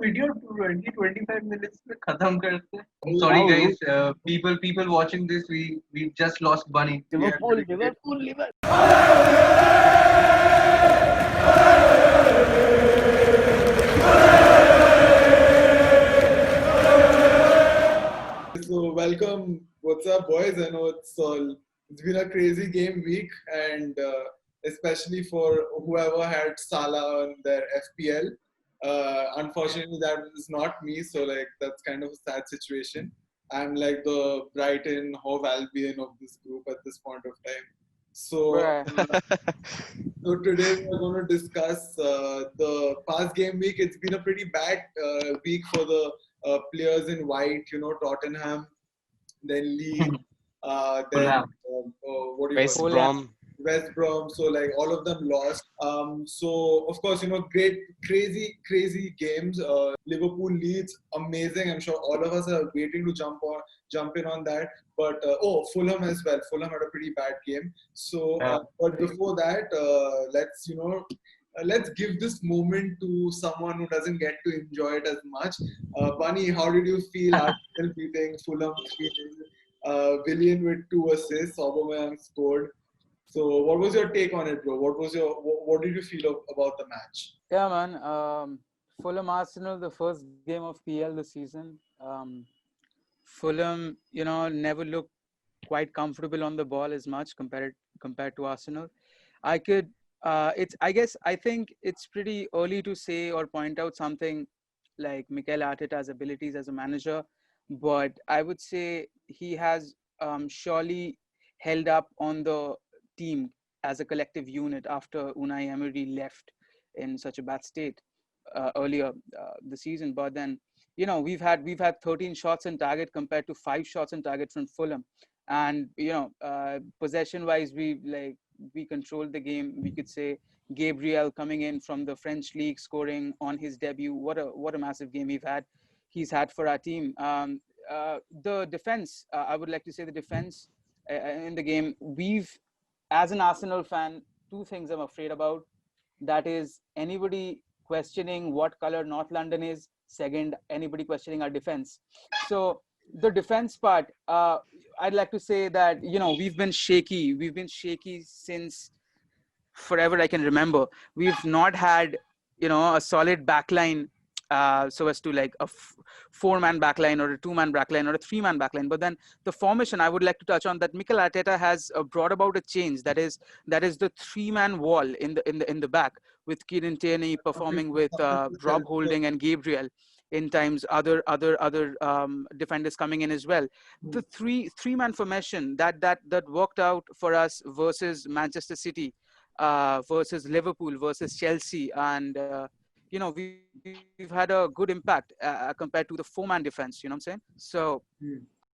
video 20-25 minutes में खत्म करते हैं. I'm sorry guys, people watching this, we just lost Bunny. Liverpool. So welcome. What's up, boys? I know it's been a crazy game week, and especially for whoever had Salah on their FPL. Unfortunately, that is not me. So like that's kind of a sad situation. I'm like the Brighton Hove Albion of this group at this point of time. So, so today we're going to discuss the past game week. It's been a pretty bad week for the players in white. You know, Tottenham, then Leeds, then what do you West call it? Brom. West Brom. So like all of them lost. So of course, you know, great, crazy games. Liverpool Leeds, amazing. I'm sure all of us are waiting to jump in on that. But Fulham as well. Fulham had a pretty bad game. So, but before that, let's give this moment to someone who doesn't get to enjoy it as much. Bunny, how did you feel after beating Fulham 3-0? Willian with 2 assists, Aubameyang scored. So, what was your take on it, bro? What did you feel about the match? Yeah, man. Fulham Arsenal, the first game of PL this season. Fulham, never looked quite comfortable on the ball as much compared to Arsenal. I think it's pretty early to say or point out something like Mikel Arteta's abilities as a manager, but I would say he has surely held up on the team as a collective unit after Unai Emery left in such a bad state earlier the season. But then, we've had 13 shots on target compared to 5 shots on target from Fulham, and possession wise, we controlled the game. We could say Gabriel coming in from the French league, scoring on his debut. What a massive game he's had for our team. The defense, I would like to say the defense in the game. As an Arsenal fan, 2 things I'm afraid about. That is anybody questioning what color North London is. Second, anybody questioning our defense. So the defense part, I'd like to say that, we've been shaky. We've been shaky since forever I can remember. We've not had, a solid backline so as to like a 4-man backline or a 2-man backline or a 3-man backline. But then the formation, I would like to touch on that Mikel Arteta has brought about a change. That is the 3-man wall in the back, with Kieran Tierney performing with Rob Holding and Gabriel. In times, other defenders coming in as well. The three-man formation that worked out for us versus Manchester City, versus Liverpool, versus Chelsea, and we've had a good impact compared to the 4-man defense. You know what I'm saying? So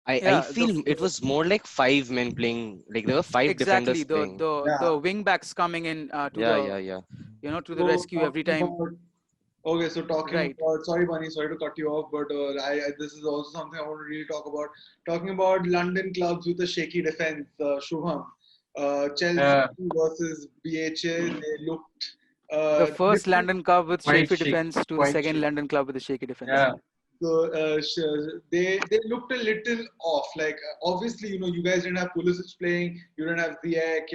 I feel it was more like 5 men playing. Like there were 5 defenders playing. The wing backs coming in to the rescue every time. Okay, so talking about, sorry Bunny, sorry to cut you off, but this is also something I want to really talk about. Talking about London clubs with a shaky defense, Shubham. Chelsea versus BHA, they looked... the first London club with shaky defense to the second London club with a shaky defense. Yeah. So they looked a little off. Like obviously, you guys didn't have Pulisic playing, you didn't have Ziyech.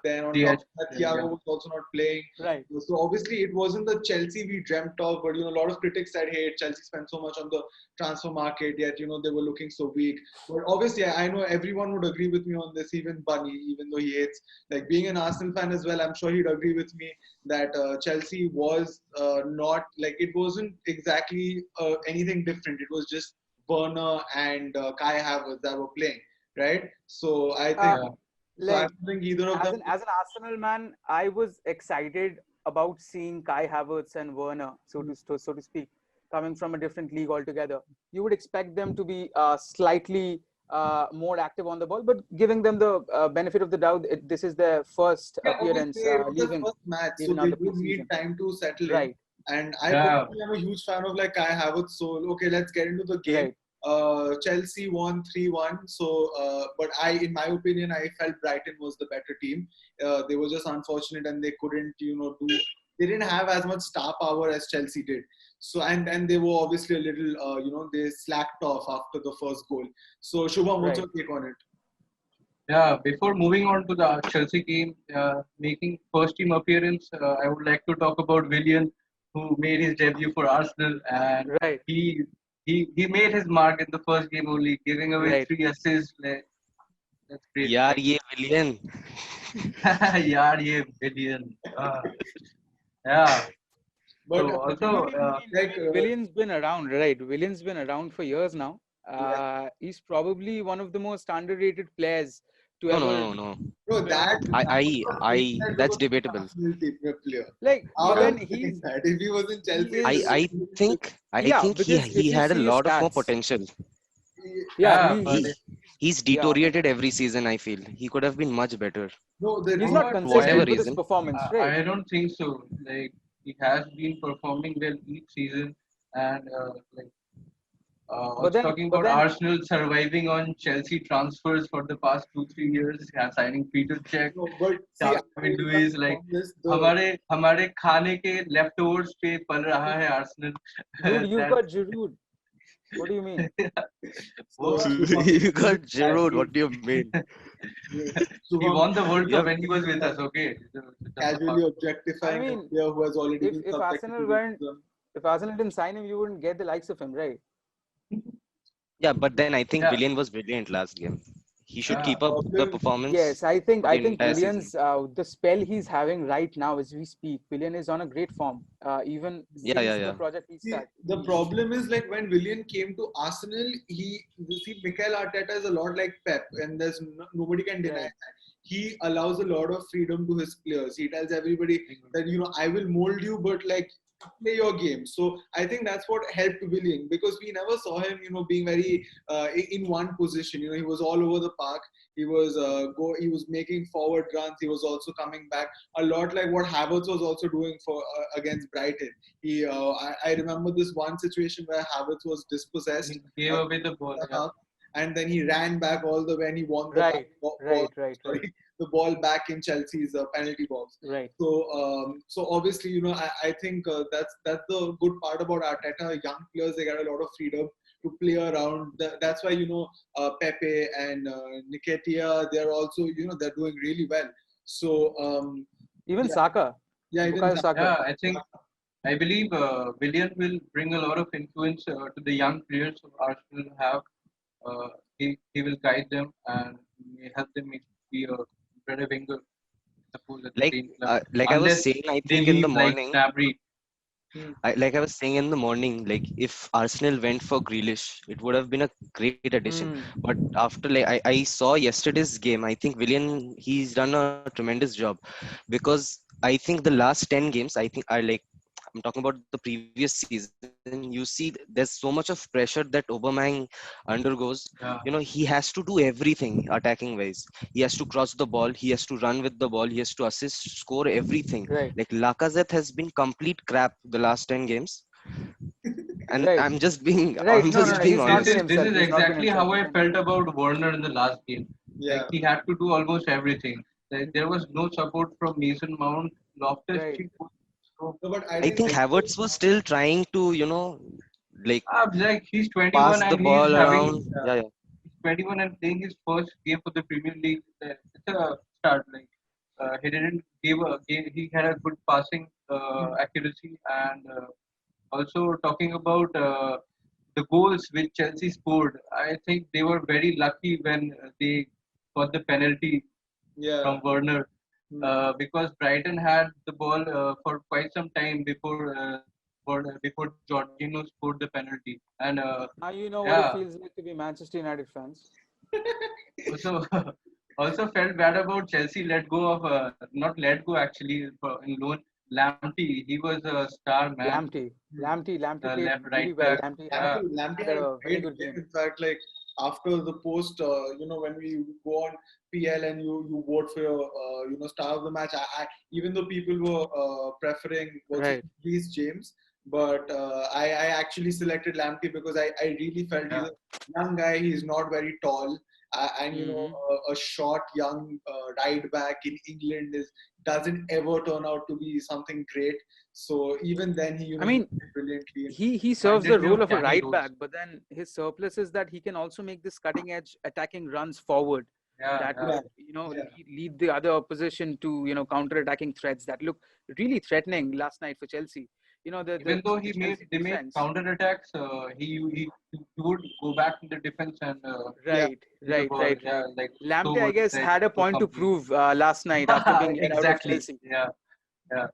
Then on top of that, Thiago was also not playing. Right. So obviously, it wasn't the Chelsea we dreamt of. But a lot of critics said, "Hey, Chelsea spent so much on the transfer market, yet they were looking so weak." But obviously, I know everyone would agree with me on this. Even Bunny, even though he hates, like being an Arsenal fan as well, I'm sure he'd agree with me that Chelsea was not like it wasn't exactly anything different. It was just Werner and Kai Havertz that were playing, right? So I think, I don't think either of them. As an Arsenal man, I was excited about seeing Kai Havertz and Werner, so to speak, coming from a different league altogether. You would expect them to be slightly more active on the ball, but giving them the benefit of the doubt, this is their first appearance. Leaving the first match, so they would need time to settle in. And I personally am a huge fan of like Kai Havertz. So okay, let's get into the game. Chelsea won 3-1. So, but in my opinion, I felt Brighton was the better team. They were just unfortunate and they couldn't, they didn't have as much star power as Chelsea did. So and they were obviously a little they slacked off after the first goal. So Shubham, what's your take on it? Yeah, before moving on to the Chelsea game, making first team appearance, I would like to talk about Willian, who made his debut for Arsenal, and Right. he made his mark in the first game only, giving away Right. 3 assists. Like, that's great. यार ये Willian. यार ये Willian. Yeah. But So also, Willian's been around, right? Willian's been around for years now. He's probably one of the most underrated players to No, ever. no, no, no. bro, that That's debatable. Arsenal player. Like How when am I he's saying that? If he was in Chelsea, is- think Yeah, he because if he you had a see his lot of more stats- potential. yeah, but He's deteriorated every season. I feel he could have been much better. no, the he's reason not But consistent whatever with his reason. performance, right? I don't think so. Like he has been performing well each season, and also talking but about then Arsenal surviving on Chelsea transfers for the past 2-3 years, signing Peter Cech, no, but see, David Luiz, like the हमारे खाने के leftovers पे पल रहा है Arsenal. dude, you've That- got Giroud. What do you mean? वो- You got Giroud. What do you mean? he won the World Cup Yep. when he was with us. Okay. casually objectifying I mean, a player who has already been if subjected Arsenal to weren't- racism. If Arsenal didn't sign him, you wouldn't get the likes of him, right? Yeah, but then I think Yeah. Willian was brilliant last game. He should Yeah. keep up the Problem- performance. Yes, I think for the entire Willian's the spell he's having right now as we speak. Willian is on a great form. Even since Yeah, the yeah. project he See, started. the problem is like when Willian came to Arsenal, you see Mikel Arteta is a lot like Pep, and there's nobody can deny Right. that. He allows a lot of freedom to his players. He tells everybody that I will mold you, but like play your game. So I think that's what helped Willian, because we never saw him, being very in one position. He was all over the park. He was he was making forward runs. He was also coming back a lot, like what Havertz was also doing for against Brighton. I remember this one situation where Havertz was dispossessed. He gave away the ball. Yeah. And then he ran back all the way and he won the Right, ball, right. the ball back in Chelsea's penalty box. Right. So obviously, I think that's the good part about Arteta. Young players, they get a lot of freedom to play around. That's why Pepe and Nketiah, they're also they're doing really well. So Even Yeah. Saka. yeah, even Bukayo Saka. Yeah, I believe Willian will bring a lot of influence to the young players who Arsenal have. He will guide them and may help them be a better winger. Suppose at the same club. Like I was Unless saying, I they think in the leave like morning, Gnabry. like I was saying in the morning, like if Arsenal went for Grealish, it would have been a great addition. But after I saw yesterday's game, I think Willian, he's done a tremendous job, because I think the last 10 games, I'm talking about the previous season. You see, there's so much of pressure that Aubameyang undergoes. Yeah. He has to do everything attacking wise. He has to cross the ball. He has to run with the ball. He has to assist, score everything. Right. Like Lacazette has been complete crap the last 10 games. And Right. I'm just being, Right. I'm No, just no, being he's not honest. been This himself. is He's not been exactly how I himself. felt about Werner in the last game. yeah. Like he had to do almost everything. Like, there was no support from Mason Mount. Loftus Right. Cheek was so No, but I think Havertz was still trying to, like like he's 21 pass the and he's ball having around. Yeah, yeah. 21 and playing his first game for the Premier League. It's a start. Like he didn't give a game. He had a good passing accuracy, and also talking about the goals which Chelsea scored. I think they were very lucky when they got the penalty yeah. from Werner. Hmm. Because Brighton had the ball for quite some time before Jorginho scored the penalty, and Now you know what yeah. it feels like to be Manchester United fans. also also felt bad about Chelsea let go of not let go actually in loan Lamptey. He was a star man. Lamptey played Left, really right well. back. Lamptey Yeah. Lamptey had had a very great good game. game. In fact, like after the post, when we go on PL and you vote for your star of the match, I even though people were preferring Right. Reece James, but I actually selected Lamptey because I really felt he's a young guy. He's not very tall. And a short young right back in England doesn't ever turn out to be something great. So even then, he I mean, he did brilliantly. he serves the Reminded me role of of a Danny right Rose. back, but then his surplus is that he can also make this cutting edge attacking runs forward Yeah, that yeah. will, Yeah. lead the other opposition to, counter attacking threats that look really threatening last night for Chelsea. Even though The Chelsea they made defense. counter attacks, he would go back to the defense and Yeah. Right, see the right, ball. right, Yeah, right. like so Lamptey, I good, guess, like had a so point to complete. prove last night after being let out of Exactly. Chelsea. Yeah, yeah,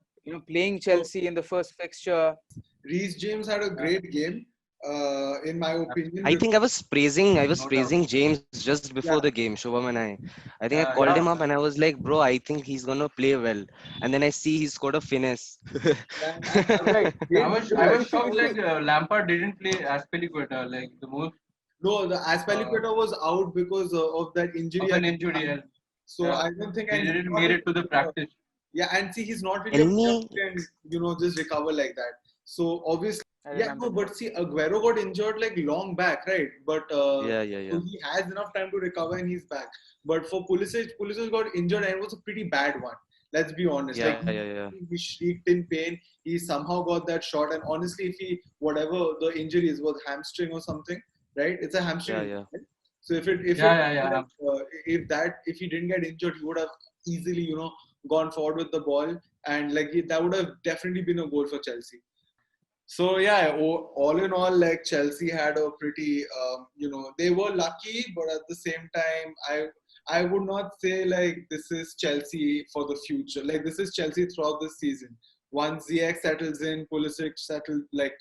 Playing So Chelsea in the first fixture. Reece James had a yeah. great game, in my opinion. I think I was No doubt. praising James just before the Yeah, game, Shubham and I. I think I Yeah, called yeah, him Yeah, up yeah. and I was like, bro, I think he's gonna play well. And then I see he scored a finesse. and right. I was great shocked like performance. Lampard didn't play Aspilicueta like the most No, the uh, Aspilicueta was out because of that injury of an against injury. Hull. And So yeah, I don't think, he and he's didn't not made a it to the player. practice. Yeah, and see, he's not really a Tell player me, who can, just recover like that. So obviously, I yeah, remember no, that. but see, Aguero got injured like long back, right? But yeah. so he has enough time to recover and he's back. But for Pulisic got injured and it was a pretty bad one. Let's be honest. Like Yeah. he shrieked in pain. He somehow got that shot, and honestly, if he whatever the injury is, was hamstring or something, right? It's a hamstring Yeah, injury, yeah. right? So Yeah. if he didn't get injured, he would have easily gone forward with the ball, and like that would have definitely been a goal for Chelsea. So yeah, all in all, like Chelsea had a pretty, they were lucky, but at the same time, I would not say like this is Chelsea for the future. Like this is Chelsea throughout the season. Once Ziyech settles in, Pulisic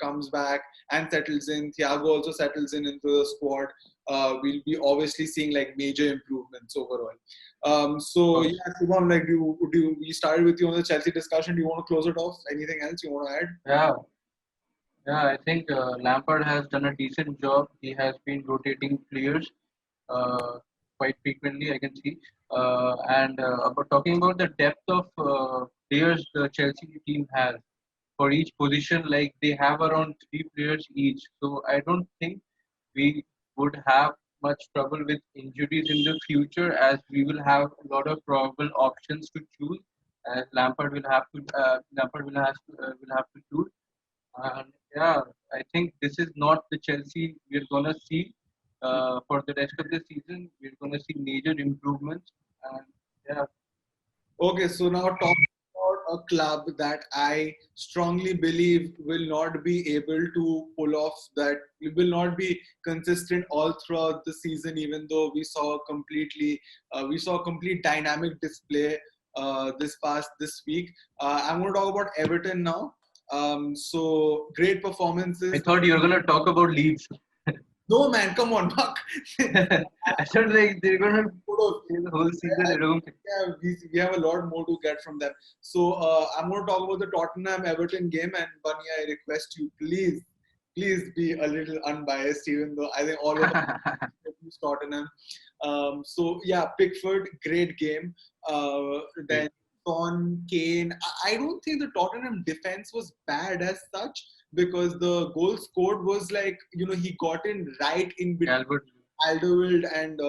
comes back and settles in. Thiago also settles in into the squad. We'll be obviously seeing like major improvements overall. Of So course. yeah, Shubham, like we started with you on the Chelsea discussion. Do you want to close it off? Anything else you want to add? Yeah, yeah. I think Lampard has done a decent job. He has been rotating players uh, quite frequently, I can see. And about talking about the depth of players the Chelsea team has for each position, like they have around three players each. So I don't think we would have much trouble with injuries in the future, as we will have a lot of probable options to choose. As Lampard will have to choose. And yeah, I think this is not the Chelsea we're gonna see for the rest of the season. We're gonna see major improvements, and yeah, Okay, so now talking about a club that I strongly believe will not be able to pull off that, will not be consistent all throughout the season, even though we saw a complete dynamic display this week. I'm going to talk about Everton now. So great I performances. thought you were gonna talk about Leeds. No man, come on, Mark. I thought like they're gonna play the whole season. I don't think. Yeah, we have a lot more to get from them. So I'm going to talk about the Tottenham Everton game, and Bunny, I request you, please be a little unbiased, even though I think all of us use Tottenham. So yeah, Pickford, great game. Great. Then Son, Kane. I don't think the Tottenham defense was bad as such, because the goal scored was like he got in right in between Calvert. Alderweireld and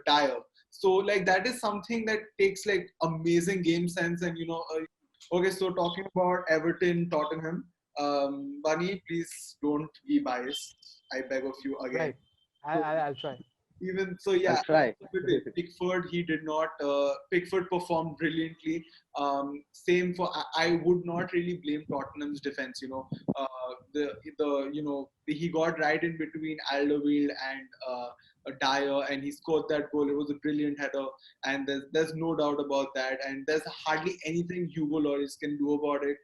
Dyer. So like that is something that takes like amazing game sense, and okay, so talking about Everton, Tottenham, Bunny, please don't be biased. I beg of you again. Right. So I'll try. even so, I'll yeah. try. Pickford, he did not. Pickford performed brilliantly. Same for. I would not really blame Tottenham's defense. He got right in between Alderweireld and Dyer, and he scored that goal. It was a brilliant header, and there's no doubt about that. And there's hardly anything Hugo Lloris can do about it.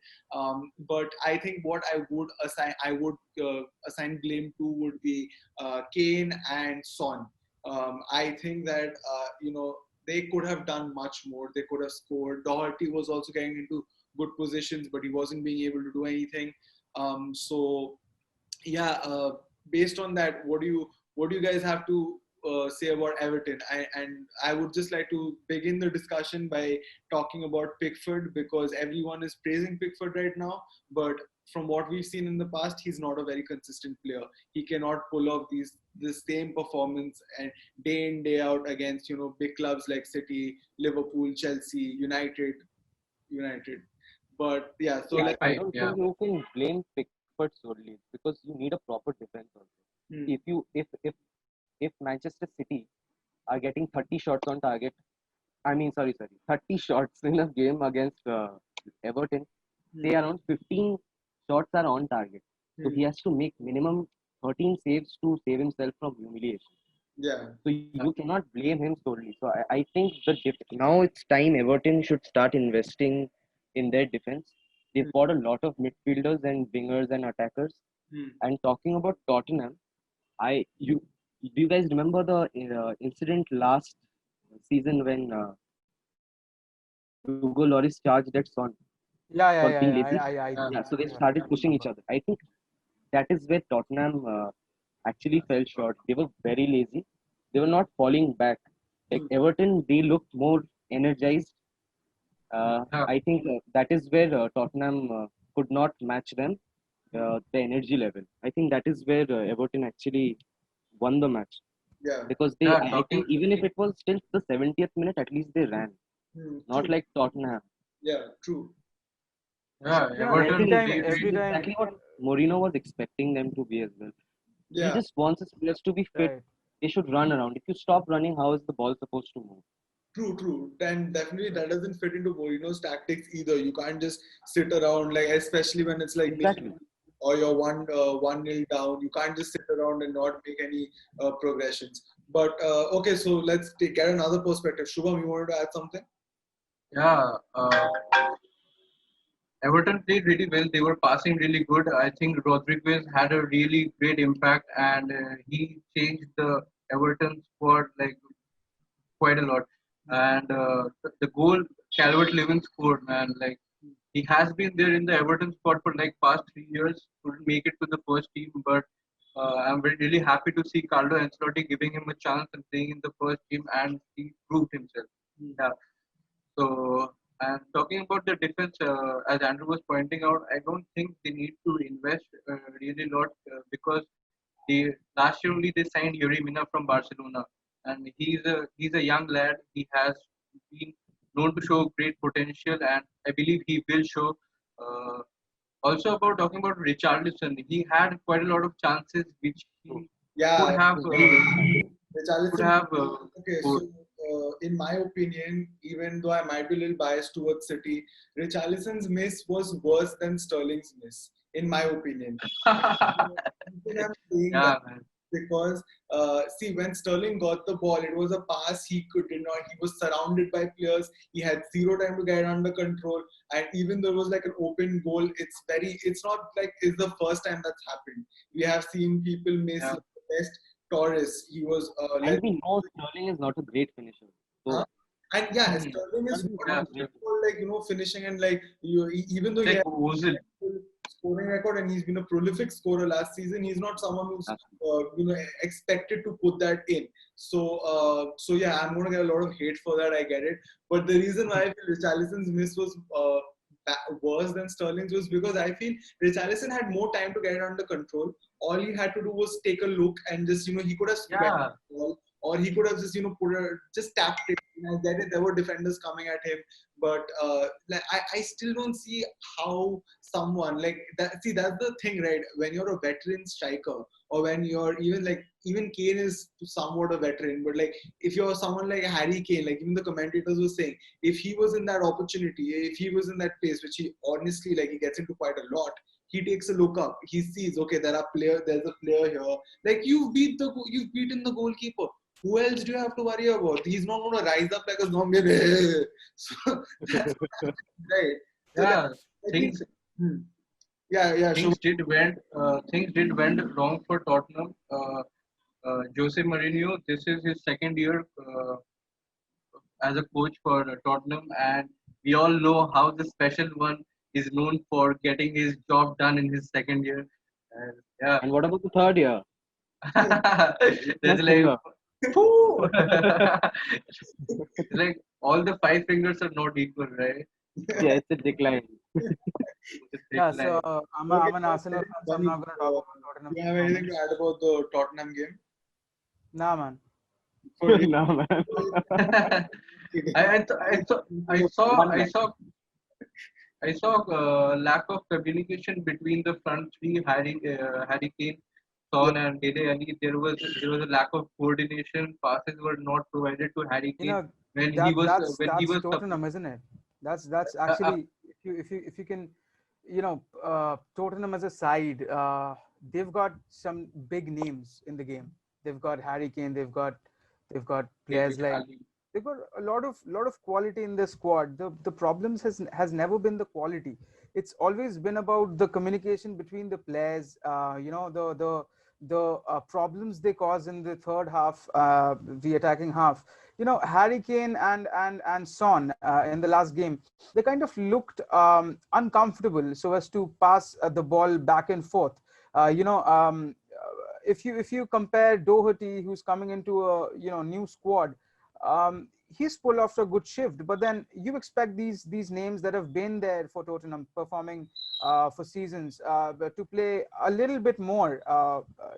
But I think what I would assign blame to would be Kane and Son. I think that they could have done much more. They could have scored. Doherty was also getting into good positions, but he wasn't being able to do anything. So yeah, based on that, what do you guys have to say about Everton? And I would just like to begin the discussion by talking about Pickford, because everyone is praising Pickford right now, but from what we've seen in the past, he's not a very consistent player. He cannot pull off the same performance and day in day out against big clubs like City, Liverpool, Chelsea, United. But yeah, so Yeah, like, I Fine, don't yeah. think you can blame Pickford solely because you need a proper defense also. hmm, If you if Manchester City are getting 30 shots on target, I mean sorry, 30 shots in a game against Everton, hmm, say around 15 shots are on target. So hmm, he has to make minimum 13 saves to save himself from humiliation. yeah, So you cannot blame him solely. So I think now it's time Everton should start investing in their defense. They've hmm, got a lot of midfielders and wingers and attackers. hmm. And talking about Tottenham, I you do you guys remember the incident last season when Hugo Lloris charged at Son Yeah, yeah, for yeah, being yeah. lazy? I Yeah, Yeah, so they yeah, started yeah. pushing each other. I think that is where Tottenham actually fell short. They were very lazy. They were not falling back. Like Hmm. Everton, they looked more energized. yeah, I think that is where Tottenham could not match them, the energy level. I think that is where Everton actually won the match Yeah, because yeah. I think even if it was still the 70th minute, at least they ran. hmm, Not true. like Tottenham. Yeah, true. Yeah, Yeah, And I Everton, think they this is every time, exactly what Mourinho was expecting them to be as well. He Yeah, just wants his players to be fit. right. They should run around. If you stop running, how is the ball supposed to move? true, true. And definitely that doesn't fit into Mourinho's tactics either. You can't just sit around, like, especially when it's like nil Exactly. or you're 1-0 down. You can't just sit around and not make any progressions. But okay, so get another perspective. Shubham, you wanted to add something? yeah. Everton played really well. They were passing really good. I think Rodriguez had a really great impact, and he changed the Everton squad like quite a lot. And the goal Calvert-Lewin scored, man, like he has been there in the Everton squad for like past 3 years. Couldn't make it to the first team, but I'm really happy to see Carlo Ancelotti giving him a chance and playing in the first team, and he proved himself. Yeah. So, and talking about the defense, as Andrew was pointing out, I don't think they need to invest really a lot because last year only they signed Yuri Mina from Barcelona, and he's a young lad. He has been known to show great potential, and I believe he will show. Uh, Also, about talking about Richarlison, he had quite a lot of chances which True. he could Yeah, He have was very, very bad. could Richarlison. have Okay, so scored. in my opinion, even though I might be a little biased towards City, Richarlison's miss was worse than Sterling's miss, in my opinion. Reason I'm saying that Yeah, man. because see, when Sterling got the ball, it was a pass he did not. He was surrounded by players. He had zero time to get it under control. And even though it was like an open goal, it's not like it's the first time that's happened. We have seen people miss, Yeah. like the best Torres. He was And we know Sterling is not a great finisher. huh? So And yeah, Hmm. Sterling is Sterling is not not Yeah, a great known finisher. for like finishing and like even though he like has Ozil. a scoring record and he's been a prolific scorer last season, he's not someone who's expected to put that in. So yeah, I'm gonna get a lot of hate for that. I get it, but the reason why I feel Richarlison's miss was worse than Sterling's was because I feel Richarlison had more time to get it under control. All he had to do was take a look and just he could have swept Yeah, the ball or he could have just just tapped it. I get it. There were defenders coming at him, but like I still don't see how someone like that. See, that's the thing, right? When you're a veteran striker, or when you're even Kane is somewhat a veteran, but like if you're someone like Harry Kane, like even the commentators were saying, if he was in that opportunity, if he was in that place, which he honestly he gets into quite a lot. He takes a look up. He sees, okay, there's a player here. Like you've beaten the goalkeeper. Who else do you have to worry about? He's not going to rise up like a zombie. So that's right. So yeah. I think, Things hmm. Yeah, sure. things did went wrong for Tottenham. Jose Mourinho, this is his second year as a coach for Tottenham, and we all know how the special one is known for getting his job done in his second year. And yeah, And what about the third year? there's Plus like, finger. whoo! It's like all the five fingers are not equal, right? So Yeah, it's a decline. it's Yeah, decline. so Okay, I'm an Arsenal fan, so I'm Bunny, not going to talk about do Tottenham you have anything to performance. add about the Tottenham game? Nah, man. For you, No, man. I, I, th- I, th- I saw One I match. saw I saw lack of communication between the front three, Harry Kane, Yeah, Son, and Dele Alli. There was a lack of coordination. Passes were not provided to Harry You Kane know, when he was when he that's was Tottenham, isn't it? That's uh, uh, actually, if you can, Tottenham as a side, they've got some big names in the game. They've got Harry Kane. They've got players Dele like, Alli. they've got a lot of quality in the squad. The problems has never been the quality. It's always been about the communication between the players. The problems they cause in the third half, the attacking half. Harry Kane and Son in the last game, they kind of looked uncomfortable so as to pass the ball back and forth. If you compare Doherty, who's coming into a new squad, he's pulled off a good shift. But then you expect these names that have been there for Tottenham, performing for seasons, but to play a little bit more.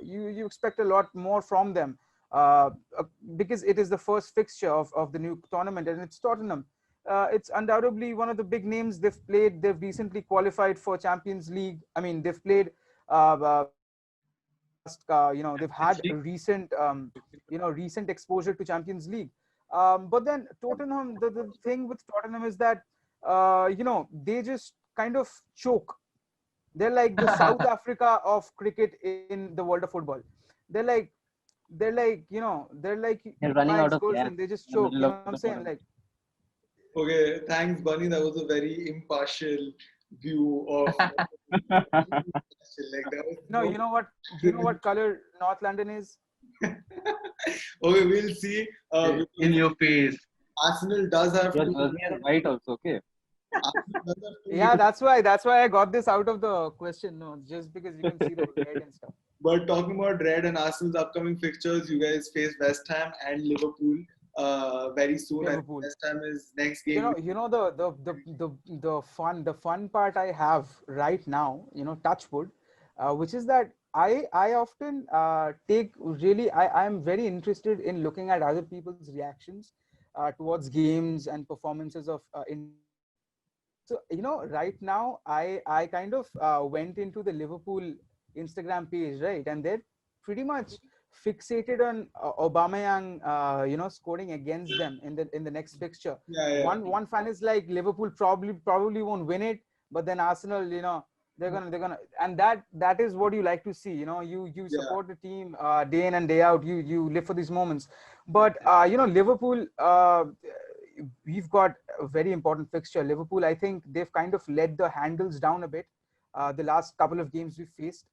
You expect a lot more from them, uh, uh, because it is the first fixture of the new tournament, and it's Tottenham. It's undoubtedly one of the big names they've played. They've recently qualified for Champions League. I mean, they've played in the last, they've had Champions League. recent exposure to Champions League. But then Tottenham, the thing with Tottenham is that, they just kind of choke. They're like the South Africa of cricket in the world of football. They're like, they're like They're my running out of gas ex-girlfriend. They just in the choke. middle You know of what I'm the saying? tournament. Like, okay, thanks, Bunny. That was a very impartial view of like that was no, no. you know what color North London is? Okay, we'll see. In Because your face. Arsenal does have Your two. jersey is white also, okay? Arsenal does have two Yeah, Liverpool. that's why I got this out of the question. No, just because you can see the red and stuff. But talking about Red and Arsenal's upcoming fixtures, you guys face West Ham and Liverpool very soon. I think Liverpool. West Ham is next You game. know, you know the fun part I have right now, touch wood, which is that I often take really I am very interested in looking at other people's reactions towards games and performances of Indian teams. So right now I kind of went into the Liverpool Instagram page, right, and they're pretty much fixated on Aubameyang, scoring against them in the next fixture. Yeah, yeah, One fan is like Liverpool probably won't win it, but then Arsenal, they're gonna, and that is what you like to see. You yeah. support the team day in and day out. You live for these moments. But Liverpool, we've got a very important fixture. Liverpool, I think they've kind of let the handles down a bit. The last couple of games we faced,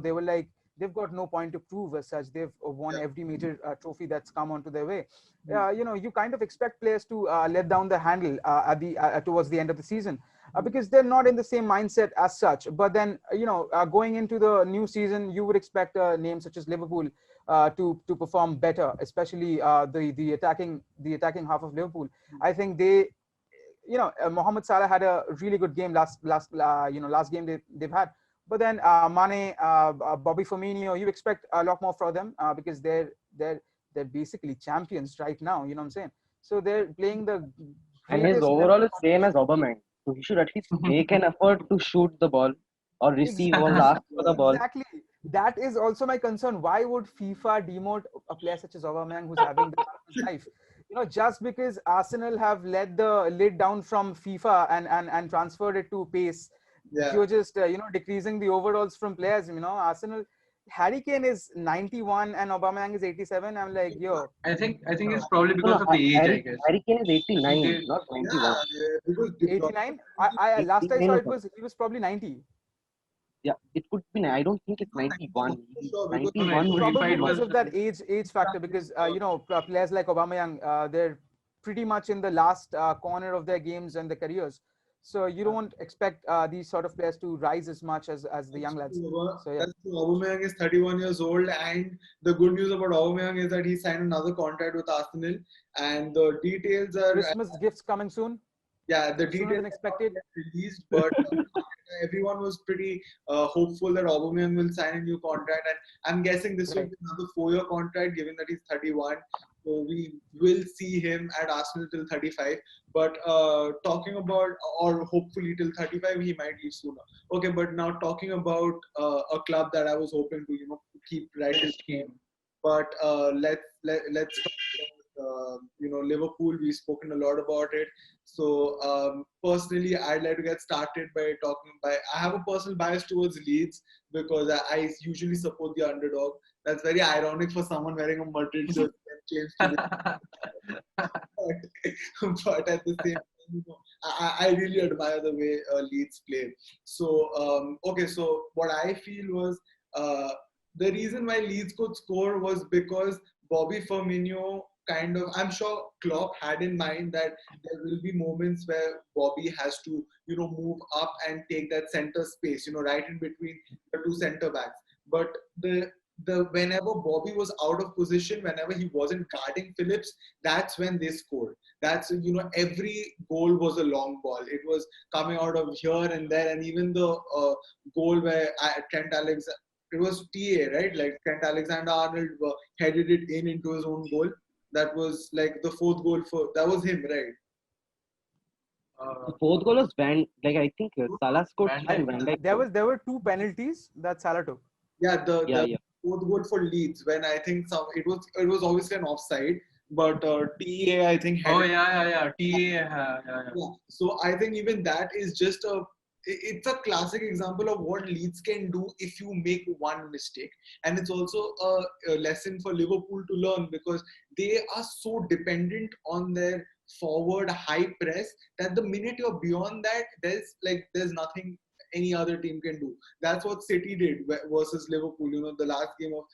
they were like, they've got no point to prove as such. They've won Yeah. every major trophy that's come onto their way. You kind of expect players to let down the handle at the towards the end of the season, because they're not in the same mindset as such. But then, going into the new season, you would expect a name such as Liverpool to perform better, especially the attacking half of Liverpool. I think they, Mohamed Salah had a really good game last game they've had. But then Mane, Bobby Firmino, you expect a lot more from them because they're basically champions right now. You know what I'm saying? So they're playing the And his greatest level overall of is same as competition. Aubameyang. So he should at least make an effort to shoot the ball or receive or Exactly, ask for the ball. exactly. That is also my concern. Why would FIFA demote a player such as Aubameyang, who's having the time of his life? Just because Arsenal have let the lid down from FIFA and transferred it to pace, Yeah. you're just decreasing the overalls from players. Arsenal, Harry Kane is 91 and Aubameyang is 87. I'm like, yo, I think bro, it's probably No, because no, of the age, I guess. Harry Kane is 89, They, not Yeah, 91. because 89. I last I 89 saw is it was he was probably 90. Yeah, it could be. I don't think it's 91. sure, because no, no, 91 would be Probably 85 too because much. was of that age factor, because players like Aubameyang, they're pretty much in the last corner of their games and their careers, so you don't expect these sort of players to rise as much as the young lads. So yeah, that's true. Aubameyang is 31 years old, and the good news about Aubameyang is that he signed another contract with Arsenal, and the details are Christmas gifts coming soon. Yeah, the sooner details than are not expected. yet released, but everyone was pretty hopeful that Aubameyang will sign a new contract, and I'm guessing this will Right. be another 4-year contract, given that he's 31. So we will see him at Arsenal till 35. But talking about, or hopefully till 35, he might leave sooner. Okay, but now talking about a club that I was hoping to, keep right till Which team? but let's talk about Liverpool. We've spoken a lot about it. So personally, I'd like to get started by talking by. I have a personal bias towards Leeds because I usually support the underdog. That's very ironic for someone wearing a Madrid jersey and change to the but at the same time, I really admire the way Leeds play. So, okay, so what I feel was the reason why Leeds could score was because Bobby Firmino I'm sure Klopp had in mind that there will be moments where Bobby has to, move up and take that center space, right in between the two center backs. But the whenever Bobby was out of position, whenever he wasn't guarding Phillips, that's when they scored. That's every goal was a long ball. It was coming out of here and there, and even the goal where Trent Alexander, it was TA, right? Like Trent Alexander-Arnold headed it into his own goal. That was like the fourth goal that was him, right? The fourth goal was I think Salah scored Van three Dijk. and Van Dijk There scored. were two penalties that Salah took. Yeah, Yeah, the yeah. fourth goal for Leeds when I think it was obviously an offside, but TA I think Oh headed. yeah. TA. Yeah. Yeah. So I think even that is just it's a classic example of what Leeds can do if you make one mistake. And it's also a lesson for Liverpool to learn because they are so dependent on their forward high press that the minute you're beyond that, there's nothing any other team can do. That's what City did versus Liverpool. The last game of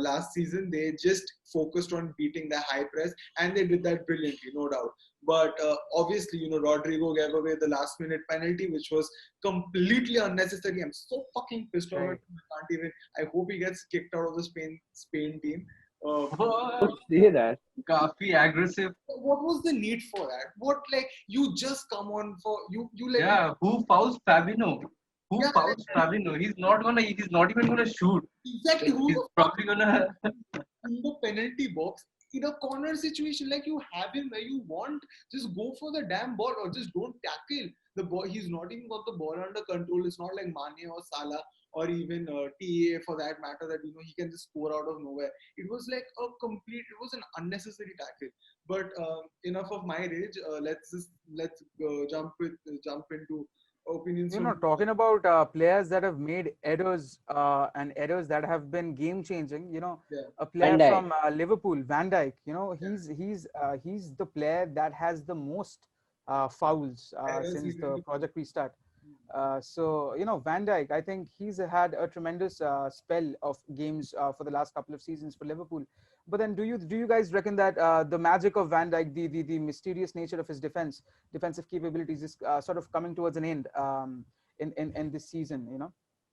last season, they just focused on beating the high press, and they did that brilliantly, no doubt. But obviously, Rodrigo gave away the last minute penalty, which was completely unnecessary. I'm so fucking pissed off at Right. him. I can't even. I hope he gets kicked out of the Spain team. What? Don't say that. Kafi aggressive. What was the need for that? What you just come on for you like Yeah. Who fouls Fabinho? Who yeah, fouls Fabinho? He's not gonna. He's not even gonna shoot. exactly who He's the fuck probably gonna. in the penalty box in a corner situation, like you have him where you want, just go for the damn ball or just don't tackle the ball. He's not even got the ball under control. It's not like Mane or Salah or even TA for that matter that he can just score out of nowhere. It was like it was an unnecessary tackle. But enough of my rage. Let's jump into opinions from Talking about players that have made errors and errors that have been game changing. yeah. A player Van Dijk. from Liverpool, Van Dijk. He's the player that has the most fouls Errors since he's the into. project restart. So Van Dijk, I think he's had a tremendous spell of games for the last couple of seasons for Liverpool. But then, do you guys reckon that the magic of Van Dijk, the mysterious nature of his defensive capabilities, is sort of coming towards an end in this season?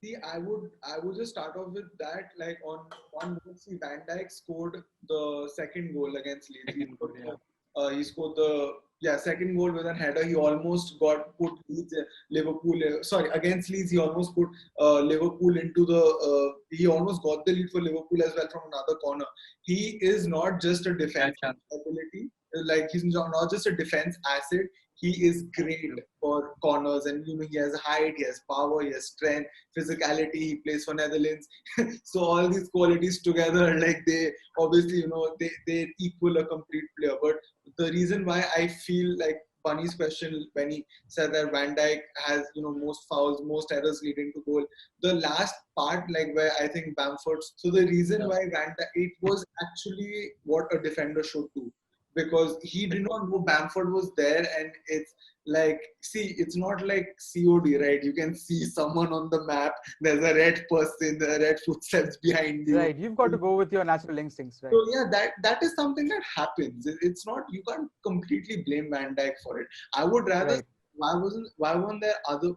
See, I would just start off with that. Like on one note, see, Van Dijk scored the second goal against Leeds. Second goal, yeah. He scored the second goal with a header. He almost put Leeds, Liverpool. Sorry, against Leeds, he almost put Liverpool into the. He almost got the lead for Liverpool as well from another corner. He is not just a defense chance. ability. Like he's not just a defense asset. He is great for corners, and he has height, he has power, he has strength, physicality. He plays for Netherlands, so all these qualities together, like they obviously they equal a complete player. But the reason why I feel like Bunny's question when he said that Van Dijk has most fouls, most errors leading to goal. The last part, like where I think Bamford. So the reason why Van Dijk, it was actually what a defender should do because he did not know Bamford was there, and it's like, see, it's not like COD, right? You can see someone on the map. There's a red person, the red footsteps behind you. Right, you've got to go with your natural instincts, right? So yeah, that is something that happens. It's not, you can't completely blame Van Dijk for it. I would rather Right.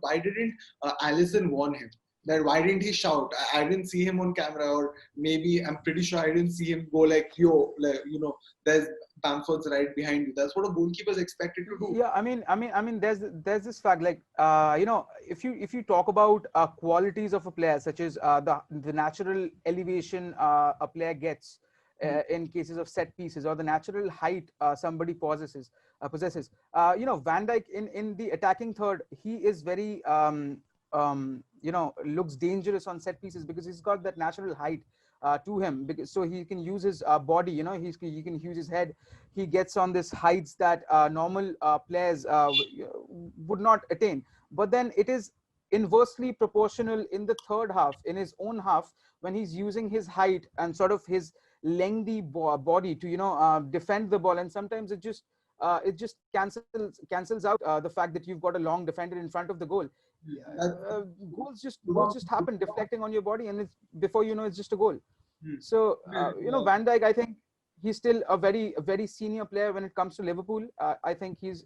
why didn't Alisson warn him? that why didn't he shout? I didn't see him on camera, or maybe I'm pretty sure I didn't see him go like, yo, like, there's Bamford's right behind you. That's what a goalkeeper is expected to do. Yeah, I mean, there's this fact, like, if you talk about qualities of a player, such as the natural elevation a player gets in cases of set pieces, or the natural height somebody possesses. Van Dijk in the attacking third, he is very looks dangerous on set pieces because he's got that natural height to him, because so he can use his body, he can use his head. He gets on this heights that normal players would not attain. But then it is inversely proportional in the third half, in his own half, when he's using his height and sort of his lengthy body to defend the ball. And sometimes it just cancels out the fact that you've got a long defender in front of the goal. Goals just happen deflecting on your body, and it's, before you know, it's just a goal. So Van Dijk, I think he's still a very senior player when it comes to Liverpool. I think he's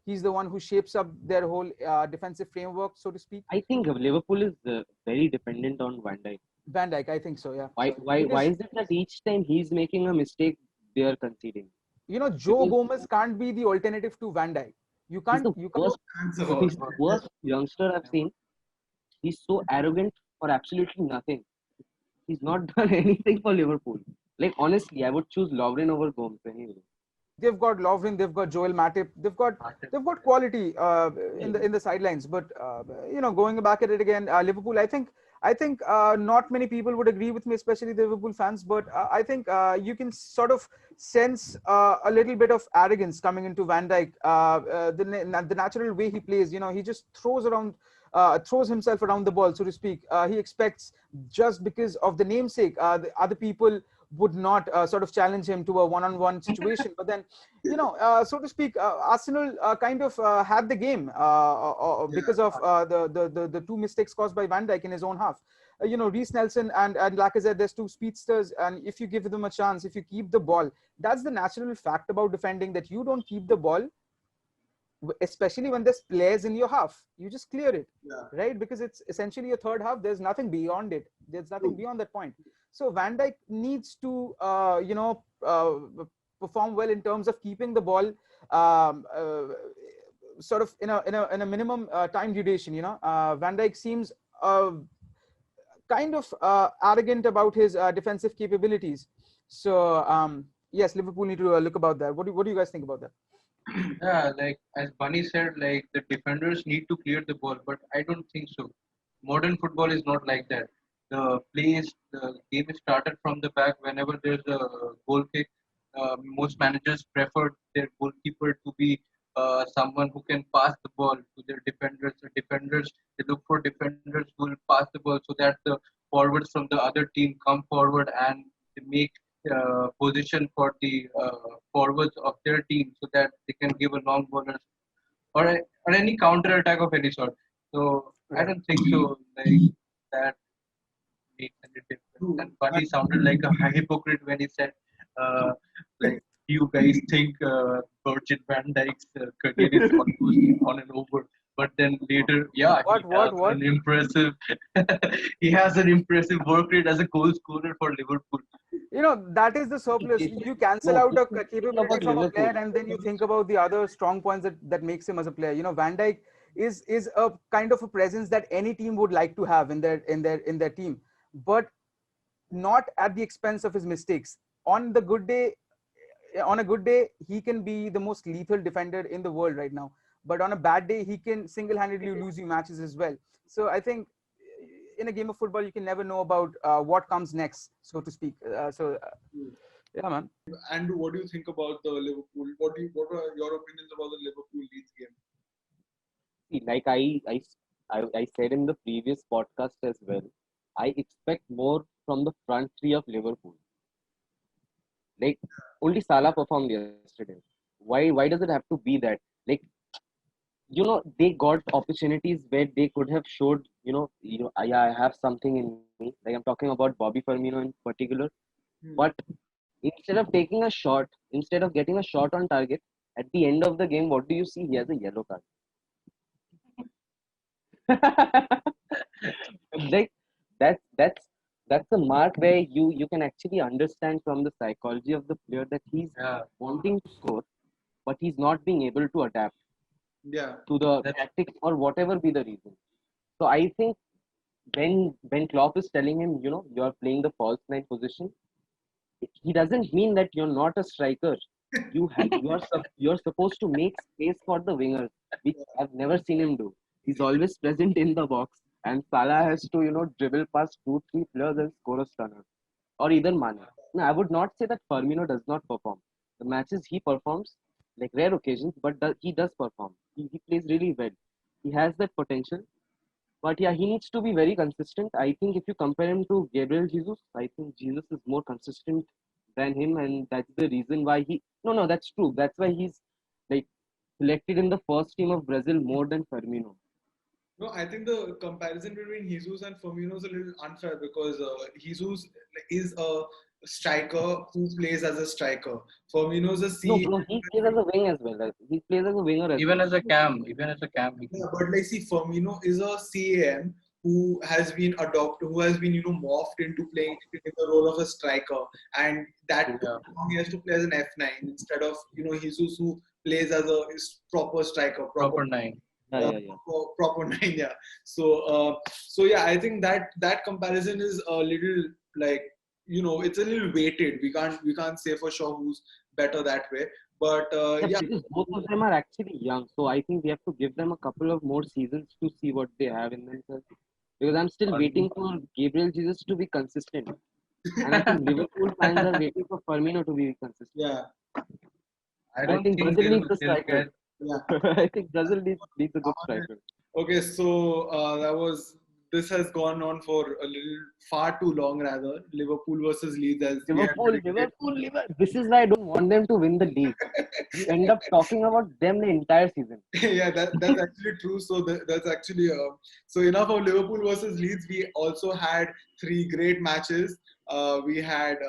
the one who shapes up their whole defensive framework, so to speak. I think Liverpool is very dependent on Van Dijk. Van Dijk, I think so, yeah. Why is it that each time he's making a mistake, they are conceding? Joe Gomez can't be the alternative to Van Dijk. You can't. He's the worst youngster I've seen. He's so arrogant for absolutely nothing. He's not done anything for Liverpool. Like, honestly, I would choose Lovren over Gomez anyway. They've got Lovren, they've got Joel Matip, they've got quality in the sidelines. But going back at it again, Liverpool, I think not many people would agree with me, especially the Liverpool fans. But I think you can sort of sense a little bit of arrogance coming into Van Dijk. The natural way he plays, he just throws himself around the ball, so to speak. He expects, just because of the namesake, the other people would not sort of challenge him to a one-on-one situation. But then, so to speak, Arsenal kind of had the game because of the two mistakes caused by Van Dijk in his own half. Reece Nelson and Lacazette, there's two speedsters, and if you give them a chance, if you keep the ball, that's the natural fact about defending, that you don't keep the ball, especially when there's players in your half. You just clear it, right? Because it's essentially a third half. There's nothing beyond it. There's nothing beyond that point. So Van Dijk needs to, perform well in terms of keeping the ball, sort of in a minimum time duration. Van Dijk seems kind of arrogant about his defensive capabilities. So yes, Liverpool need to look about that. What do you guys think about that? Yeah, like as Bunny said, like the defenders need to clear the ball, but I don't think so. Modern football is not like that. The game is started from the back. Whenever there's a goal kick, most managers prefer their goalkeeper to be someone who can pass the ball to their defenders. The defenders, they look for defenders who will pass the ball so that the forwards from the other team come forward and they make position for the forwards of their team so that they can give a long ball or any counter attack of any sort. So I don't think so. Like that makes any difference. And Bunny sounded like a hypocrite when he said, like, you guys think Virgil van Dijk's career is almost on and over. But then later, yeah, What? an impressive. He has an impressive work rate as a goal scorer for Liverpool. That is the surplus. You cancel out a capability from a player, and then you think about the other strong points that makes him as a player. Van Dijk is a kind of a presence that any team would like to have in their team, but not at the expense of his mistakes. On a good day, he can be the most lethal defender in the world right now. But on a bad day, he can single-handedly lose you matches as well. So I think in a game of football, you can never know about what comes next, so to speak. Yeah, man. Andrew, what do you think about the Liverpool? What are your opinions about the Liverpool Leeds game? See, like I said in the previous podcast as well, I expect more from the front three of Liverpool. Like, only Salah performed yesterday. Why does it have to be that? Like, they got opportunities where they could have showed, I have something in me. Like, I'm talking about Bobby Firmino in particular. But instead of getting a shot on target, at the end of the game, what do you see? He has a yellow card. Like that's a mark where you can actually understand from the psychology of the player that he's Yeah, wanting to score, but he's not being able to adapt Yeah. to the that's tactics or whatever be the reason. So I think when Klopp is telling him, you're playing the false nine position, he doesn't mean that you're not a striker. You're supposed to make space for the wingers, which I've never seen him do. He's always present in the box, and Salah has to dribble past 2 3 players and score a stunner, or either Mane. No, I would not say that Firmino does not perform. The matches he performs, like rare occasions, but he does perform. He plays really well. He has that potential, but yeah, he needs to be very consistent. I think if you compare him to Gabriel Jesus, I think Jesus is more consistent than him, and that's the reason why he. No, that's true. That's why he's like selected in the first team of Brazil more than Firmino. No, I think the comparison between Jesus and Firmino is a little unfair because Jesus is a striker who plays as a striker. Firmino is a No, C. bro, he plays as a wing as well. He plays as a winger as even well. as a cam, even as a cam, he Yeah, can but like see, Firmino is a CAM who has been adopted, who has been morphed into playing in the role of a striker, and that yeah, he has to play as an F9 instead of Jesus who plays as a proper striker, proper nine. Yeah, uh, yeah, yeah. proper nine. Yeah. So yeah, I think that comparison is a little like it's a little weighted. We can't say for sure who's better that way, but Yeah, yeah. because both of them are actually young, so I think we have to give them a couple of more seasons to see what they have in themselves. Because I'm still waiting for Gabriel Jesus to be consistent. And I think Liverpool fans are waiting for Firmino to be consistent. Yeah. I I don't think think Brazil needs a they'll striker. get. Yeah. I think Brazil needs a good striker. Okay, so this has gone on for a little far too long rather. Liverpool versus Leeds as we had predicted. Liverpool. This is why I don't want them to win the league. You end up talking about them the entire season. Yeah, that's actually true. So that's actually so enough of Liverpool versus Leeds. We also had three great matches. We had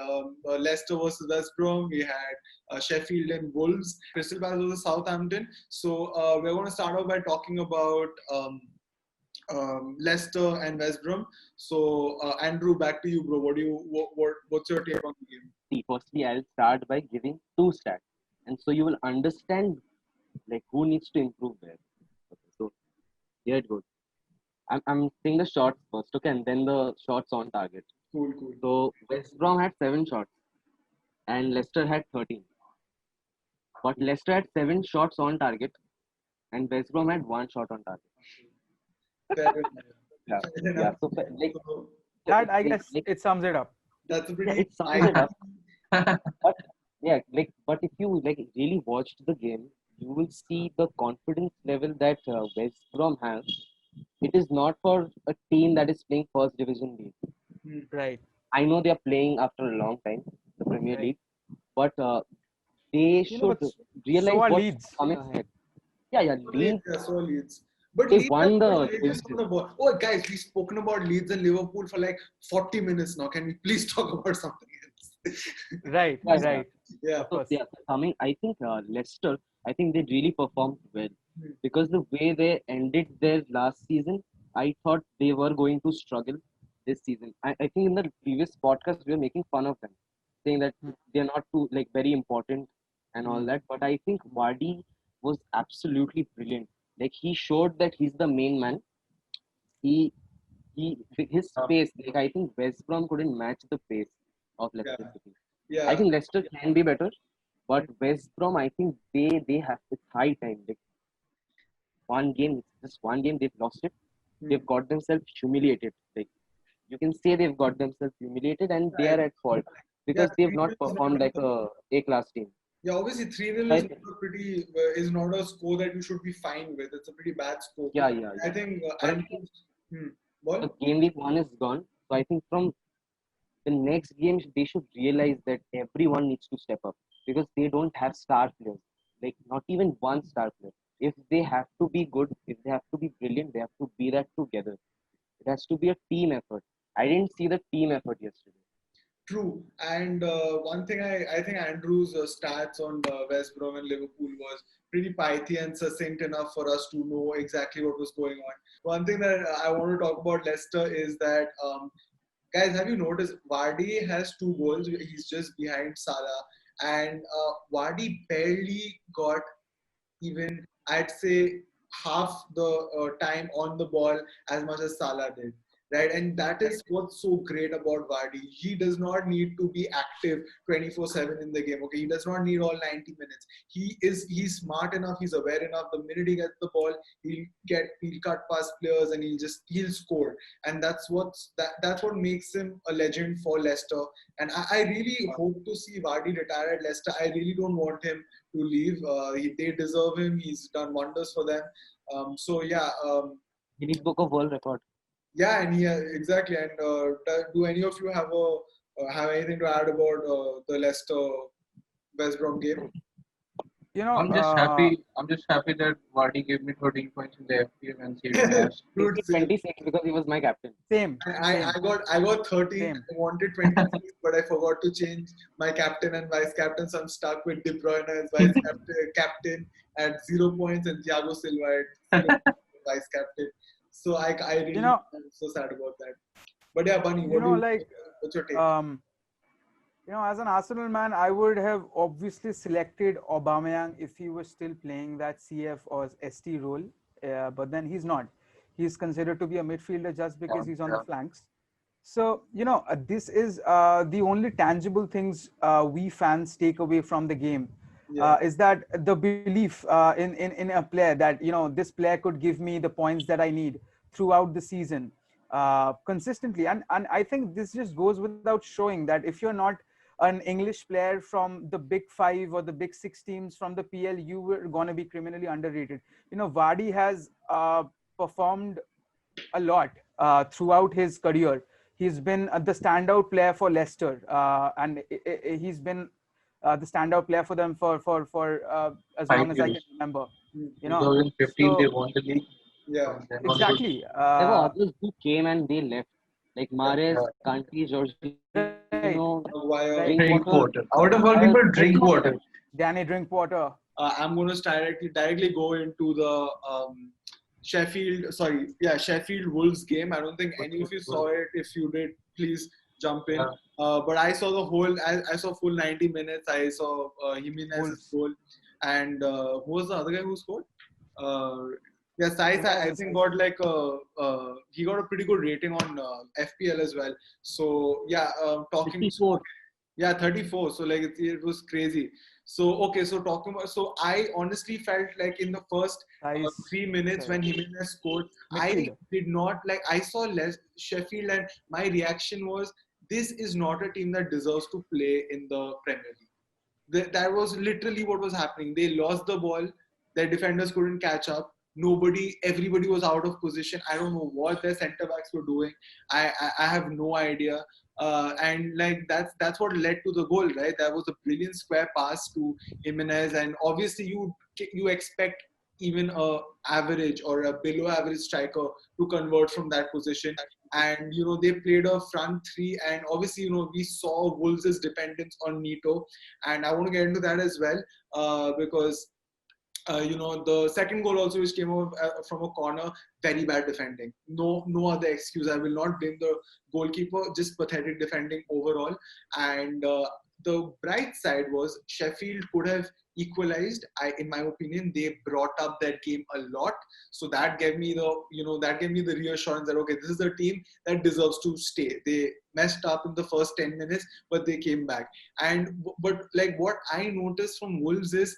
Leicester versus West Brom. We had Sheffield and Wolves. Crystal Palace versus Southampton. So we're going to start off by talking about Leicester and West Brom. So Andrew, back to you, bro. What's your take on the game? See, firstly, I'll start by giving two stats, and so you will understand like who needs to improve there. Okay, so here it goes. I'm saying the shots first, okay, and then the shots on target. Cool. So West Brom had 7 shots and Leicester had 13. But Leicester had 7 shots on target and West Brom had 1 shot on target. Fair enough. Yeah, Fair yeah. enough. So like, So That I like, guess like it sums it up. that's a yeah, pretty it sums it up. But yeah, but if you like really watched the game, you will see the confidence level that West Brom has. It is not for a team that is playing first division league. Right. I know they are playing after a long time, the Premier Right. League, but they You know, should but realize so are what's Leeds. coming ahead. Yeah, Leeds, Leeds, yeah, so Leeds. But they Leeds are won the the latest on division. the ball. Oh, guys, we've spoken about Leeds and Liverpool for like 40 minutes now. Can we please talk about something else? Right. Yeah, yeah. Right. Yeah. Of So course. yeah, coming, I think Leicester, I think they really performed well Hmm. because the way they ended their last season, I thought they were going to struggle this season. I think in the previous podcast we were making fun of them, saying that Hmm. they're not too like very important and all Hmm. that. But I think Vardy was absolutely brilliant. Like he showed that he's the main man. He his pace, like I think West Brom couldn't match the pace of Yeah. Leicester City. I Yeah. think Leicester can be better, but West Brom, I think they have it's high time. Like just one game they've lost it. Hmm. They've got themselves humiliated. Like you can say they've got themselves humiliated, and they Yeah. are at fault Yeah. because they've 3-0 not is not performed like a class team. yeah, obviously 3-0 I is think, not a pretty is not a score that you should be fine with. It's a pretty bad score. I yeah. think But I and think the what? game week 1 is gone. So I think from the next game they should realize that everyone needs to step up because they don't have star players, like not even one star player. If they have to be good, if they have to be brilliant, they have to be that together. It has to be a team effort. I didn't see the team effort yesterday. True. And one thing I think Andrew's stats on West Brom and Liverpool was pretty pithy and succinct enough for us to know exactly what was going on. One thing that I want to talk about Leicester is that, guys, have you noticed Vardy has 2 goals? He's just behind Salah. And Vardy barely got even, I'd say, half the time on the ball as much as Salah did. Right, and that is what's so great about Vardy. He does not need to be active 24/7 in the game. Okay, he does not need all 90 minutes. He's smart enough. He's aware enough. The minute he gets the ball, he'll cut past players and he'll score. And that's what makes him a legend for Leicester. And I really hope to see Vardy retire at Leicester. I really don't want him to leave. They deserve him. He's done wonders for them. So yeah, Guinness Book of World Record. yeah, and yeah, exactly. And do any of you have anything to add about the Leicester West Brom game? You know, I'm just happy that Vardy gave me 13 points in the FPL and saved my ass. Dude, same. 26 because he was my captain. same. I got 13. Same. I wanted 26, but I forgot to change my captain and vice captain, so I'm stuck with De Bruyne as vice captain at 0 points and Thiago Silva at 0 vice captain. So I really know- am so sad about that. But yeah, Bunny, what's your take? As an Arsenal man, I would have obviously selected Aubameyang if he was still playing that CF or ST role, but then he's not. He's considered to be a midfielder just because he's on the flanks. So, this is the only tangible things we fans take away from the game. Is that the belief in a player that, this player could give me the points that I need throughout the season consistently. And I think this just goes without showing that if you're not an English player from the big 5 or the big 6 teams from the PL, you were going to be criminally underrated. Vardy has performed a lot throughout his career. He's been the standout player for Leicester, and he's been the standout player for them for as 5 long as I years. can remember. 2015 they so- won the league. Yeah. And then also- Exactly. There were others who came and they left. Like Mahrez, Kanti, Jorginho, Right. Drink water. Out of all people, drink water. Danny Drinkwater. I'm going to directly go into the Sheffield Wolves game. I don't think any of you saw it. If you did, please jump in. But I saw the whole. I saw full 90 minutes. I saw Jimenez's goal, and who was the other guy who scored? Saiz, I think got he got a pretty good rating on FPL as well. So yeah, talking. 54. Yeah, 34. So it was crazy. So okay, so talking about, so I honestly felt like in the first Nice. 3 minutes when Jimenez scored, I Midfielder. did not I saw Sheffield and my reaction was, this is not a team that deserves to play in the Premier League. That was literally what was happening. They lost the ball, their defenders couldn't catch up. Everybody was out of position. I don't know what their centre backs were doing. I have no idea. And that's what led to the goal, right? That was a brilliant square pass to Jimenez, and obviously you expect even a average or a below average striker to convert from that position. And they played a front three, and obviously we saw Wolves' dependence on Neto, and I want to get into that as well because. The second goal also, which came out from a corner, very bad defending. No other excuse. I will not blame the goalkeeper, just pathetic defending overall. And the bright side was Sheffield could have equalized. In my opinion, they brought up that game a lot. So that gave me the reassurance that, okay, this is a team that deserves to stay. They messed up in the first 10 minutes, but they came back. But what I noticed from Wolves is,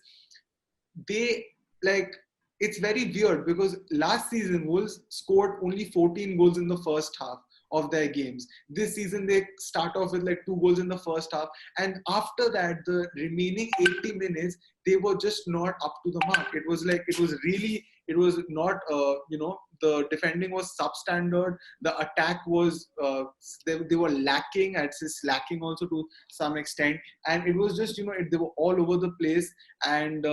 it's very weird because last season Wolves scored only 14 goals in the first half of their games. This season they start off with 2 goals in the first half, and after that the remaining 80 minutes they were just not up to the mark. It was not the defending was substandard, the attack was they were lacking, I'd say slacking also to some extent, and it was just they were all over the place. And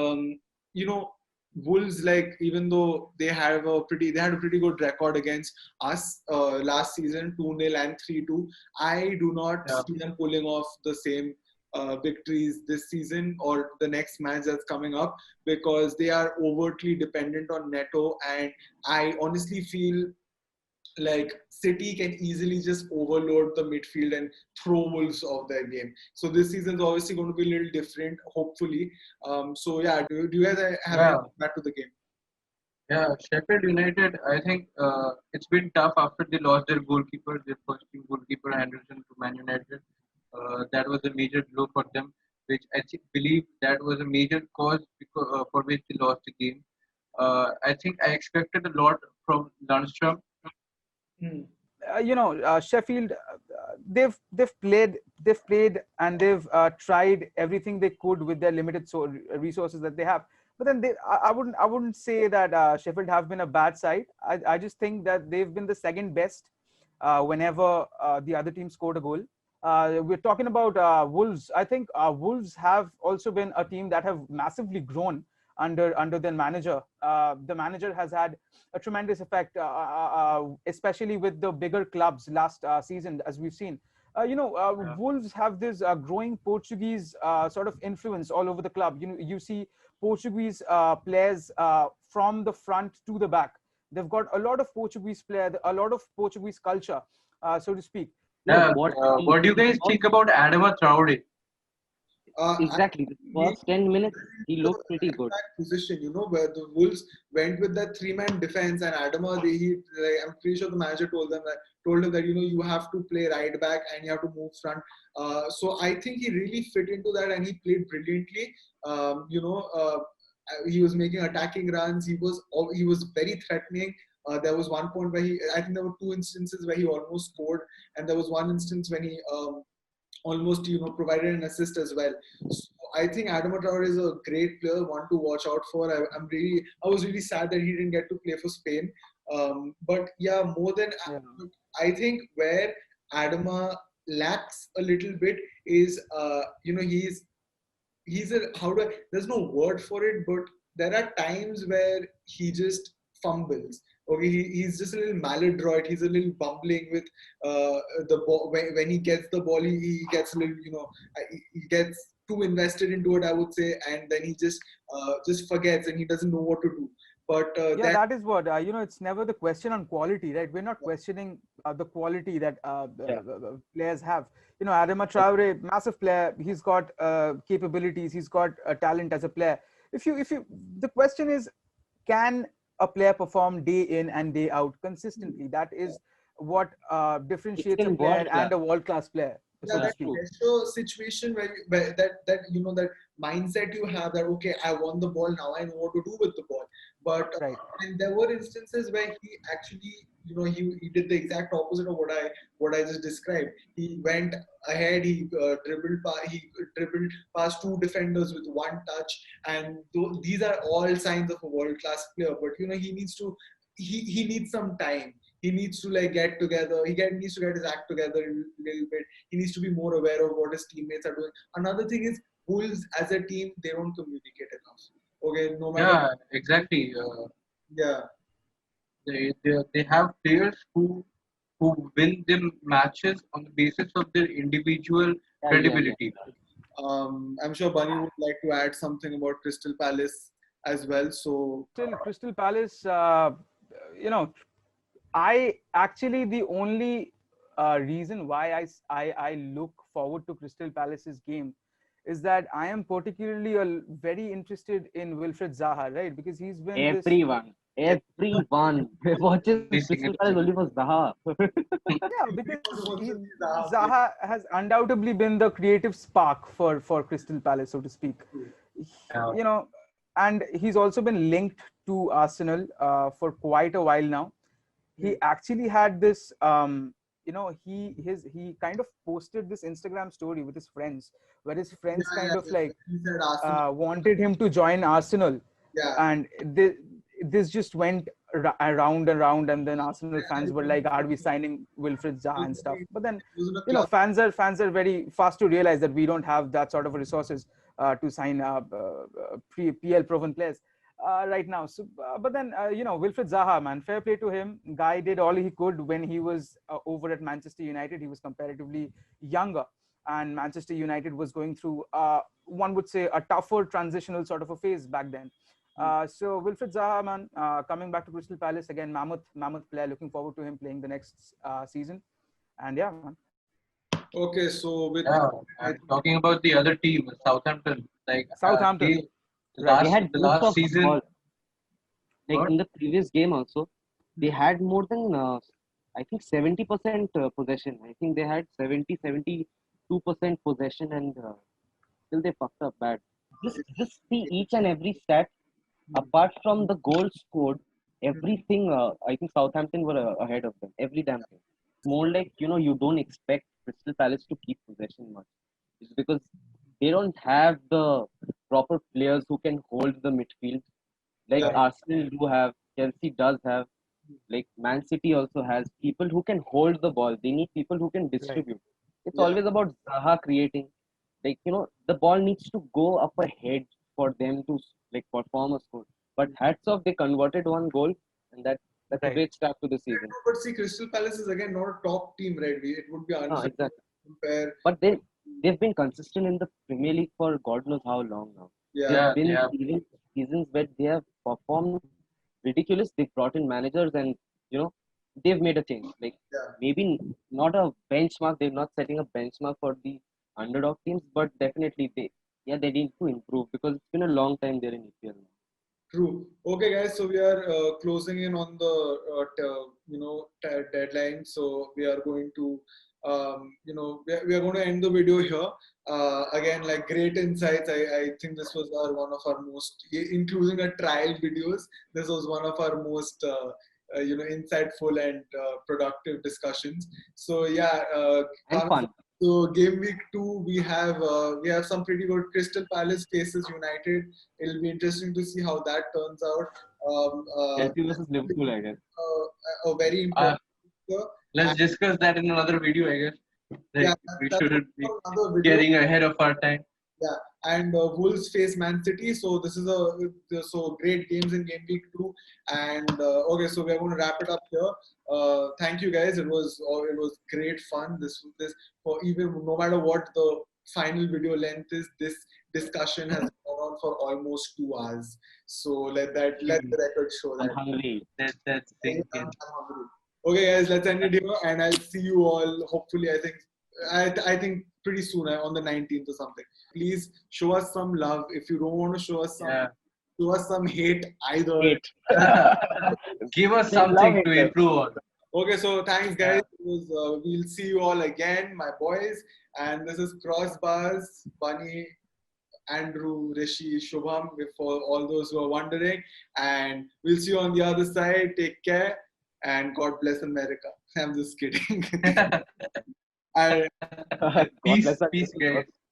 Wolves, like, even though they had a pretty good record against us last season, 2-0 and 3-2. I do not Yeah. see them pulling off the same victories this season or the next match that's coming up, because they are overtly dependent on Neto, and I honestly feel like City can easily just overload the midfield and throw Wolves off their game. So this season's obviously going to be a little different, hopefully. So yeah, do you guys have Yeah. anything back to the game? Yeah, Sheffield United, I think it's been tough after they lost their goalkeeper, their first team goalkeeper, Henderson, to Man United. That was a major blow for them, which believe that was a major cause for which they lost the game. I think I expected a lot from Lundstrom. Hmm. Sheffield, they've played and they've tried everything they could with their limited resources that they have. But then I wouldn't say that Sheffield have been a bad side. I just think that they've been the second best whenever the other team scored a goal. We're talking about Wolves. I think Wolves have also been a team that have massively grown under their manager. The manager has had a tremendous effect, especially with the bigger clubs last season, as we've seen. Yeah. Wolves have this growing Portuguese sort of influence all over the club. You see Portuguese players from the front to the back. They've got a lot of Portuguese players, a lot of Portuguese culture, so to speak. No, Yeah, what what do you guys what think about Adama Traore? exactly the He first 10 minutes he the looked pretty right good. back position, where the Wolves went with that three-man defense, and Adama, I'm pretty sure the manager told him that you have to play right back and you have to move front. So I think he really fit into that and he played brilliantly. He was making attacking runs. He was very threatening. There was one point where I think there were two instances where he almost scored, and there was one instance when he almost provided an assist as well. So I think Adama Traore is a great player, one to watch out for. I was really sad that he didn't get to play for Spain. But yeah, more than Yeah. I think where Adama lacks a little bit is he's a how do I, there's no word for it, but there are times where he just fumbles. Okay, he's just a little maladroit. He's a little bumbling with the ball. When he gets the ball, he gets a little, he gets too invested into it, I would say, and then he just forgets and he doesn't know what to do. But Yeah, that is what it's never the question on quality, right? We're not questioning the quality that Yeah. players have. Adama Traore, massive player. He's got capabilities. He's got talent as a player. If you the question is, can a player perform day in and day out consistently? That is what It's differentiates a in player world and class. a world class player, yeah, so to Yeah, that speak. true. pressure situation where that mindset you have, that okay, I won the ball, now I know what to do with the ball. But Right. and there were instances where he actually he did the exact opposite of what I just described. He went ahead, he dribbled past two defenders with one touch, and these are all signs of a world class player. But he needs to he needs some time. He needs to like get together. Needs to get his act together a little bit. He needs to be more aware of what his teammates are doing. Another thing is, Wolves as a team, they don't communicate enough. Okay, no matter. Yeah, exactly. Yeah, They have players who win them matches on the basis of their individual Yeah. credibility. I'm sure Bunny would like to add something about Crystal Palace as well. So, Still, Crystal Palace, you know, I actually, the only reason why I look forward to Crystal Palace's game is that I am particularly very interested in Wilfred Zaha, right? Because he's been this, Everyone watches Only Crystal Palace significant. only for Zaha. yeah, everyone because wants to see Zaha play. Zaha has undoubtedly been the creative spark for Crystal Palace, so to speak. Yeah. You know, and he's also been linked to Arsenal for quite a while now. He actually had this he kind of posted this Instagram story with his friends, where his friends Yeah, kind yeah, of yeah. like He said Arsenal. wanted him to join Arsenal, Yeah. and this just went around and around, and then Arsenal fans were like, are we signing Wilfred Zaha and stuff? But then It was in a club. fans are very fast to realize that we don't have that sort of resources to sign PL proven players. right now. So, but then Wilfried Zaha, man, fair play to him. Guy did all he could when he was over at Manchester United. He was comparatively younger, and Manchester United was going through, one would say, a tougher transitional sort of a phase back then. So Wilfried Zaha, man, coming back to Crystal Palace again, mammoth player. Looking forward to him playing the next season. And yeah, man. Okay, so with Yeah, and talking about the other team, Southampton, like Southampton. they Right. They had the most last of the season. ball. Like What? in the previous game also, they had more than I think 70% possession. I think they had 72% possession, and still they fucked up bad. Just see each and every stat. Apart from the goal scored, everything I think Southampton were ahead of them. Every damn thing. It's more like you don't expect Crystal Palace to keep possession much. It's because they don't have the proper players who can hold the midfield. Like Yeah. Arsenal do have, Chelsea does have, like Man City also has people who can hold the ball. They need people who can distribute. It's Yeah. always about Zaha creating. Like the ball needs to go up ahead for them to like perform a score. But hats off, they converted one goal, and that's a Right. great start to the season. But see, Crystal Palace is again not a top team, right? It would be No, unfair to exactly. compare. But then they've been consistent in the Premier League for God knows how long now. Yeah. There've been Yeah. even seasons where they have performed ridiculous. They've brought in managers, and they've made a change. Like Yeah. maybe not a benchmark. They're not setting a benchmark for the underdog teams, but definitely they need to improve because it's been a long time they're in EPL now. True. Okay, guys. So we are closing in on the deadline. So we are going to we are going to end the video here. Again, like great insights. I think this was one of our most, including our trial videos. This was one of our most insightful and productive discussions. So yeah, And fun. so game week 2 we have some pretty good. Crystal Palace faces United. It'll be interesting to see how that turns out. Chelsea versus Liverpool, I guess. A very important. Let's discuss that in another video, I guess. Like, Yeah, we that's shouldn't be another video. getting ahead of our time. Yeah, and Wolves face Man City. So this is so great games in game week 2. And okay, so we're going to wrap it up here. Thank you guys. It was great fun. This for even no matter what the final video length is, this discussion has gone on for almost 2 hours. So let the record show I'm that. hungry. That's I'm thinking. hungry. Okay, guys, let's end it here, and I'll see you all. Hopefully, I think pretty soon on the 19th or something. Please show us some love. If you don't want to show us some hate either. Give us They love something it, to sir. improve on. Okay, so thanks, guys. We'll see you all again, my boys. And this is Crossbars, Bunny, Andrew, Rishi, Shubham, for all those who are wondering. And we'll see you on the other side. Take care. And God bless America. I'm just kidding. And God Peace, bless us. peace, guys.